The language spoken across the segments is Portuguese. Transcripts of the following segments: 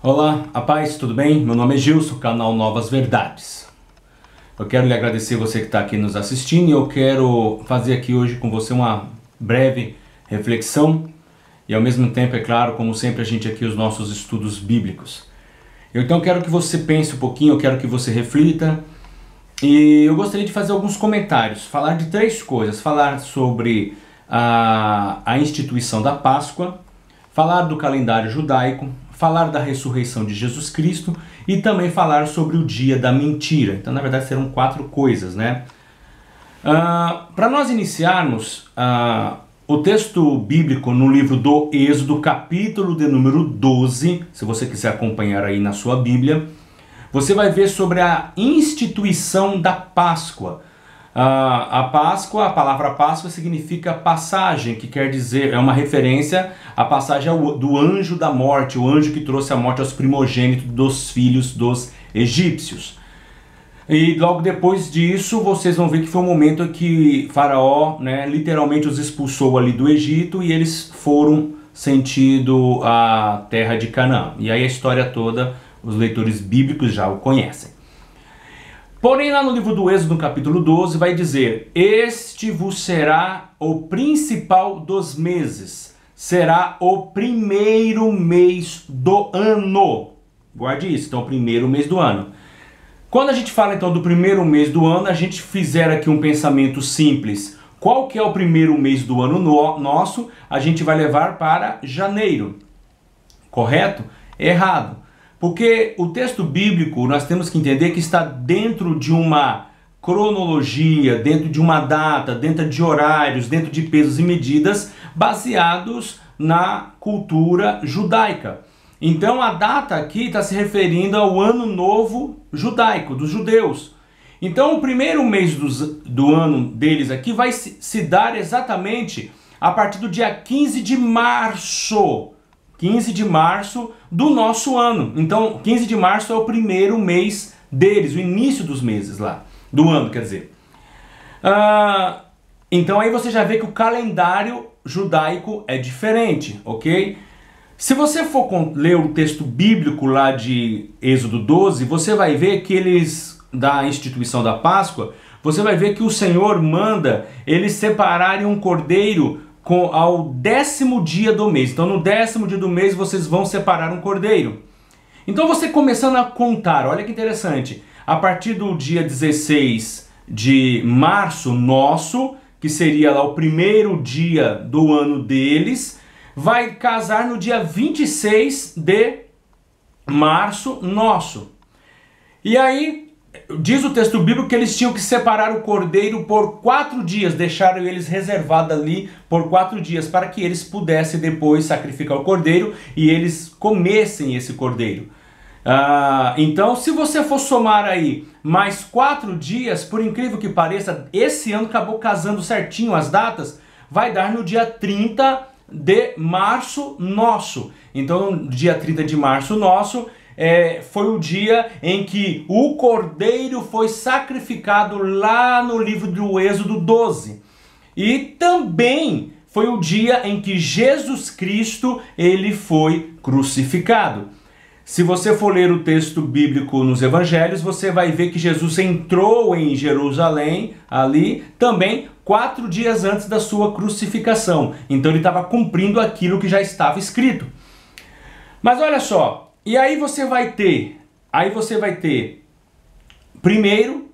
Olá, a paz, tudo bem? Meu nome é Gilson, canal Novas Verdades. Eu quero lhe agradecer você que está aqui nos assistindo e eu quero fazer aqui hoje com você uma breve reflexão e ao mesmo tempo, é claro, como sempre a gente aqui, os nossos estudos bíblicos. Então eu quero que você pense um pouquinho, eu quero que você reflita e eu gostaria de fazer alguns comentários, falar de três coisas, falar sobre a instituição da Páscoa, falar do calendário judaico, falar da ressurreição de Jesus Cristo e também falar sobre o dia da mentira. Então, na verdade, serão quatro coisas, né? Para nós iniciarmos, o texto bíblico no livro do Êxodo, capítulo de número 12, se você quiser acompanhar aí na sua Bíblia, você vai ver sobre a instituição da Páscoa. A Páscoa, a palavra Páscoa significa passagem, que quer dizer, é uma referência à passagem do anjo da morte, o anjo que trouxe a morte aos primogênitos dos filhos dos egípcios. E logo depois disso, vocês vão ver que foi um momento que Faraó, né, literalmente os expulsou ali do Egito e eles foram sentido a terra de Canaã. E aí a história toda, os leitores bíblicos já o conhecem. Porém, lá no livro do Êxodo, no capítulo 12, vai dizer: este vos será o principal dos meses, será o primeiro mês do ano. Guarde isso, então, o primeiro mês do ano. Quando a gente fala, então, do primeiro mês do ano, a gente fizer aqui um pensamento simples. Qual que é o primeiro mês do ano nosso? A gente vai levar para janeiro. Correto? Errado. Porque o texto bíblico, nós temos que entender que está dentro de uma cronologia, dentro de uma data, dentro de horários, dentro de pesos e medidas baseados na cultura judaica. Então a data aqui está se referindo ao ano novo judaico, dos judeus. Então o primeiro mês do ano deles aqui vai se dar exatamente a partir do dia 15 de março. 15 de março do nosso ano. Então, 15 de março é o primeiro mês deles, o início dos meses lá, do ano, quer dizer. Então aí você já vê que o calendário judaico é diferente, ok? Se você for ler o texto bíblico lá de Êxodo 12, você vai ver que eles, da instituição da Páscoa, você vai ver que o Senhor manda eles separarem um cordeiro ao 10º dia do mês. Então no 10º dia do mês vocês vão separar um cordeiro. Então você começando a contar, olha que interessante, a partir do dia 16 de março nosso, que seria lá o primeiro dia do ano deles, vai casar no dia 26 de março nosso. E aí diz o texto bíblico que eles tinham que separar o cordeiro por 4 dias, deixaram eles reservado ali por 4 dias, para que eles pudessem depois sacrificar o cordeiro e eles comessem esse cordeiro. Então, se você for somar aí mais 4 dias, por incrível que pareça, esse ano acabou casando certinho as datas, vai dar no dia 30 de março nosso. Então, no dia 30 de março nosso, foi o dia em que o cordeiro foi sacrificado lá no livro do Êxodo 12. E também foi o dia em que Jesus Cristo ele foi crucificado. Se você for ler o texto bíblico nos evangelhos, você vai ver que Jesus entrou em Jerusalém ali também 4 dias antes da sua crucificação. Então ele estava cumprindo aquilo que já estava escrito. Mas olha só, e aí você vai ter primeiro,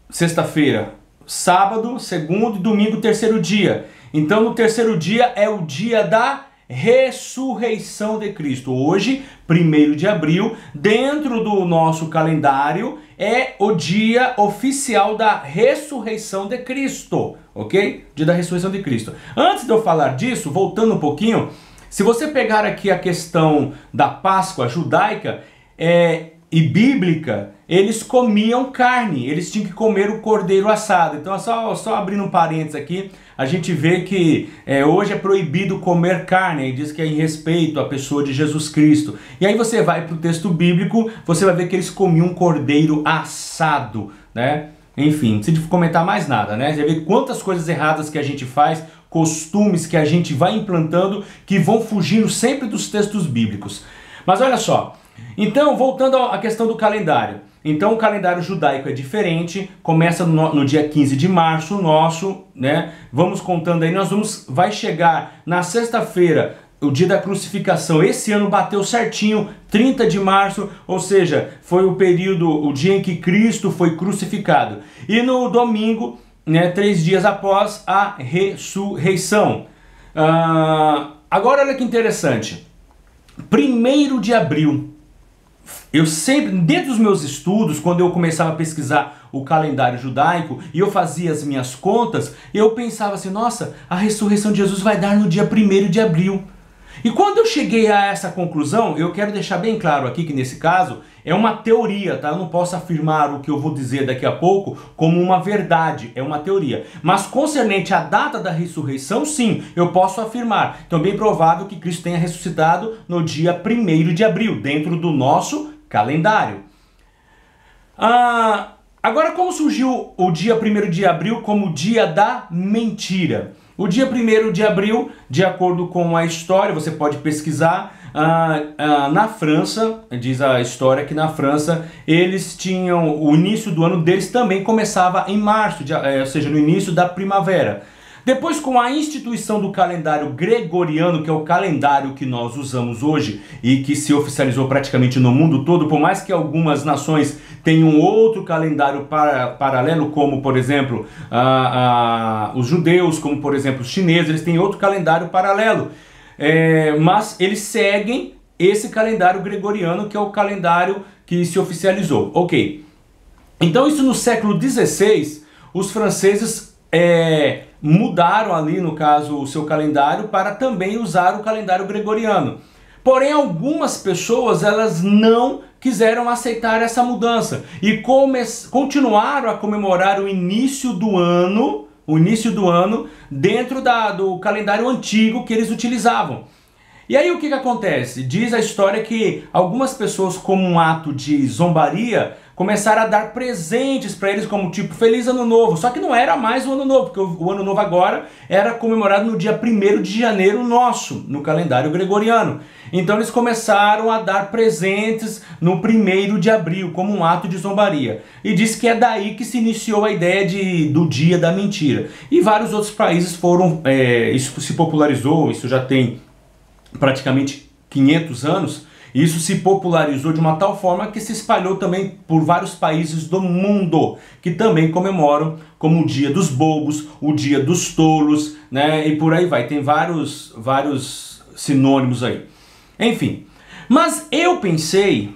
sexta-feira, sábado, segundo e domingo, terceiro dia. Então no terceiro dia é o dia da ressurreição de Cristo. Hoje, 1º de abril, dentro do nosso calendário, é o dia oficial da ressurreição de Cristo, ok? Dia da ressurreição de Cristo. Antes de eu falar disso, voltando um pouquinho, se você pegar aqui a questão da Páscoa judaica e bíblica, eles comiam carne, eles tinham que comer o cordeiro assado. Então, só abrindo um parênteses aqui, a gente vê que hoje é proibido comer carne, e diz que é em respeito à pessoa de Jesus Cristo. E aí você vai para o texto bíblico, você vai ver que eles comiam um cordeiro assado, né? Enfim, não precisa comentar mais nada, né? Você vê quantas coisas erradas que a gente faz, costumes que a gente vai implantando que vão fugindo sempre dos textos bíblicos. Mas olha só, então voltando à questão do calendário. Então o calendário judaico é diferente, começa no dia 15 de março, o nosso, né? Vamos contando aí, vai chegar na sexta-feira, o dia da crucificação. Esse ano bateu certinho, 30 de março, ou seja, foi o dia em que Cristo foi crucificado. E no domingo, né, 3 dias após a ressurreição. Agora olha que interessante, 1º de abril, eu sempre, dentro dos meus estudos, quando eu começava a pesquisar o calendário judaico e eu fazia as minhas contas, eu pensava assim, nossa, a ressurreição de Jesus vai dar no dia 1º de abril. E quando eu cheguei a essa conclusão, eu quero deixar bem claro aqui que nesse caso é uma teoria, tá? Eu não posso afirmar o que eu vou dizer daqui a pouco como uma verdade, é uma teoria. Mas concernente à data da ressurreição, sim, eu posso afirmar. Então é bem provável que Cristo tenha ressuscitado no dia 1º de abril, dentro do nosso calendário. Agora, como surgiu o dia 1º de abril como dia da mentira? O dia 1º de abril, de acordo com a história, você pode pesquisar, na França, diz a história que na França eles tinham, o início do ano deles também começava em março, ou seja, no início da primavera. Depois, com a instituição do calendário gregoriano, que é o calendário que nós usamos hoje e que se oficializou praticamente no mundo todo, por mais que algumas nações tenham outro calendário paralelo, como por exemplo os judeus, como por exemplo os chineses, eles têm outro calendário paralelo, mas eles seguem esse calendário gregoriano, que é o calendário que se oficializou. Ok, então isso no século XVI, os franceses mudaram ali, no caso, o seu calendário para também usar o calendário gregoriano. Porém, algumas pessoas, elas não quiseram aceitar essa mudança e continuaram a comemorar o início do ano dentro do calendário antigo que eles utilizavam. E aí o que acontece? Diz a história que algumas pessoas, como um ato de zombaria, começaram a dar presentes para eles como tipo Feliz Ano Novo. Só que não era mais o Ano Novo, porque o Ano Novo agora era comemorado no dia 1º de janeiro nosso, no calendário gregoriano. Então eles começaram a dar presentes no 1º de abril, como um ato de zombaria. E diz que é daí que se iniciou a ideia do dia da mentira. E vários outros países foram, isso se popularizou, isso já tem praticamente 500 anos, e isso se popularizou de uma tal forma que se espalhou também por vários países do mundo, que também comemoram como o dia dos bobos, o dia dos tolos, né? E por aí vai, tem vários sinônimos aí. Enfim, mas eu pensei,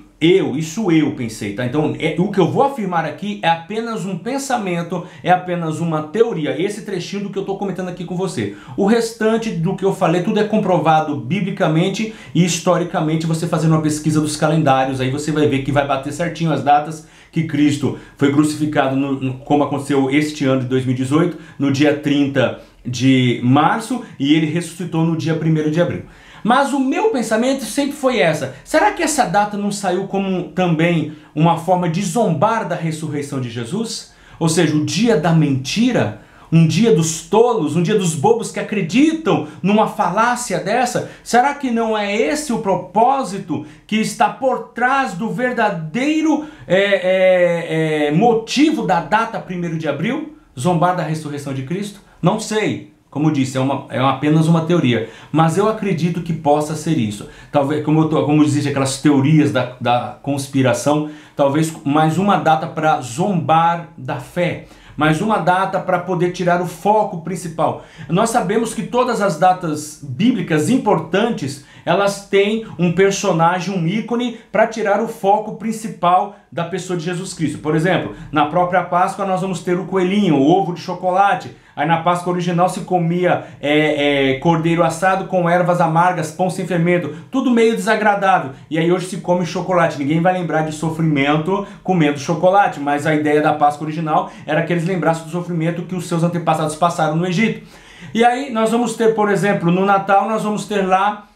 tá? Então, o que eu vou afirmar aqui é apenas um pensamento, é apenas uma teoria, esse trechinho do que eu estou comentando aqui com você. O restante do que eu falei, tudo é comprovado biblicamente e historicamente, você fazendo uma pesquisa dos calendários, aí você vai ver que vai bater certinho as datas que Cristo foi crucificado, como aconteceu este ano de 2018, no dia 30 de março, e ele ressuscitou no dia 1º de abril. Mas o meu pensamento sempre foi essa: será que essa data não saiu como também uma forma de zombar da ressurreição de Jesus? Ou seja, o dia da mentira, um dia dos tolos, um dia dos bobos que acreditam numa falácia dessa? Será que não é esse o propósito que está por trás do verdadeiro motivo da data 1º de abril? Zombar da ressurreição de Cristo? Não sei. Como eu disse, é apenas uma teoria, mas eu acredito que possa ser isso. Talvez, como existem aquelas teorias da conspiração, talvez mais uma data para zombar da fé, mais uma data para poder tirar o foco principal. Nós sabemos que todas as datas bíblicas importantes, elas têm um personagem, um ícone, para tirar o foco principal da pessoa de Jesus Cristo. Por exemplo, na própria Páscoa nós vamos ter o coelhinho, o ovo de chocolate. Aí na Páscoa original se comia cordeiro assado com ervas amargas, pão sem fermento, tudo meio desagradável. E aí hoje se come chocolate. Ninguém vai lembrar de sofrimento comendo chocolate, mas a ideia da Páscoa original era que eles lembrassem do sofrimento que os seus antepassados passaram no Egito. E aí nós vamos ter, por exemplo, no Natal nós vamos ter lá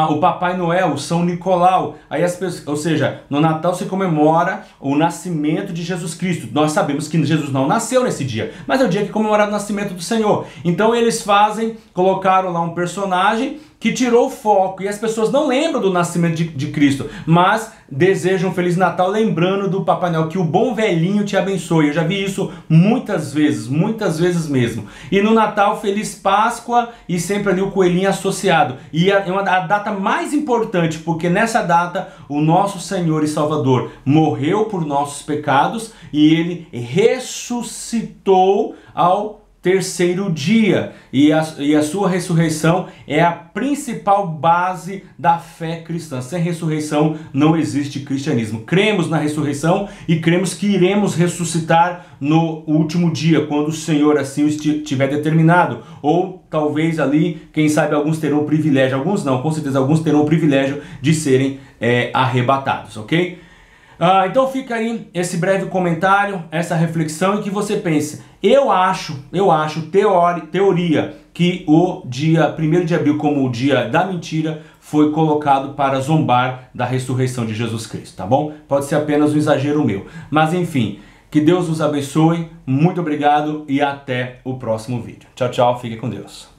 o Papai Noel, o São Nicolau. Aí ou seja, no Natal se comemora o nascimento de Jesus Cristo. Nós sabemos que Jesus não nasceu nesse dia, mas é o dia que comemora o nascimento do Senhor. Então eles colocaram lá um personagem que tirou o foco e as pessoas não lembram do nascimento de Cristo, mas desejam um Feliz Natal lembrando do Papai Noel, que o bom velhinho te abençoe. Eu já vi isso muitas vezes mesmo. E no Natal, Feliz Páscoa e sempre ali o coelhinho associado. E é a data mais importante, porque nessa data o nosso Senhor e Salvador morreu por nossos pecados e ele ressuscitou ao terceiro dia, e a sua ressurreição é a principal base da fé cristã. Sem ressurreição não existe cristianismo. Cremos na ressurreição e cremos que iremos ressuscitar no último dia, quando o Senhor assim o tiver determinado. Ou talvez ali, quem sabe alguns terão o privilégio, alguns não, com certeza alguns terão o privilégio de serem arrebatados, ok? Então fica aí esse breve comentário, essa reflexão, e que você pense. Eu acho teoria que o dia 1º de abril como o dia da mentira foi colocado para zombar da ressurreição de Jesus Cristo, tá bom? Pode ser apenas um exagero meu, mas enfim, que Deus nos abençoe, muito obrigado e até o próximo vídeo. Tchau, tchau, fique com Deus.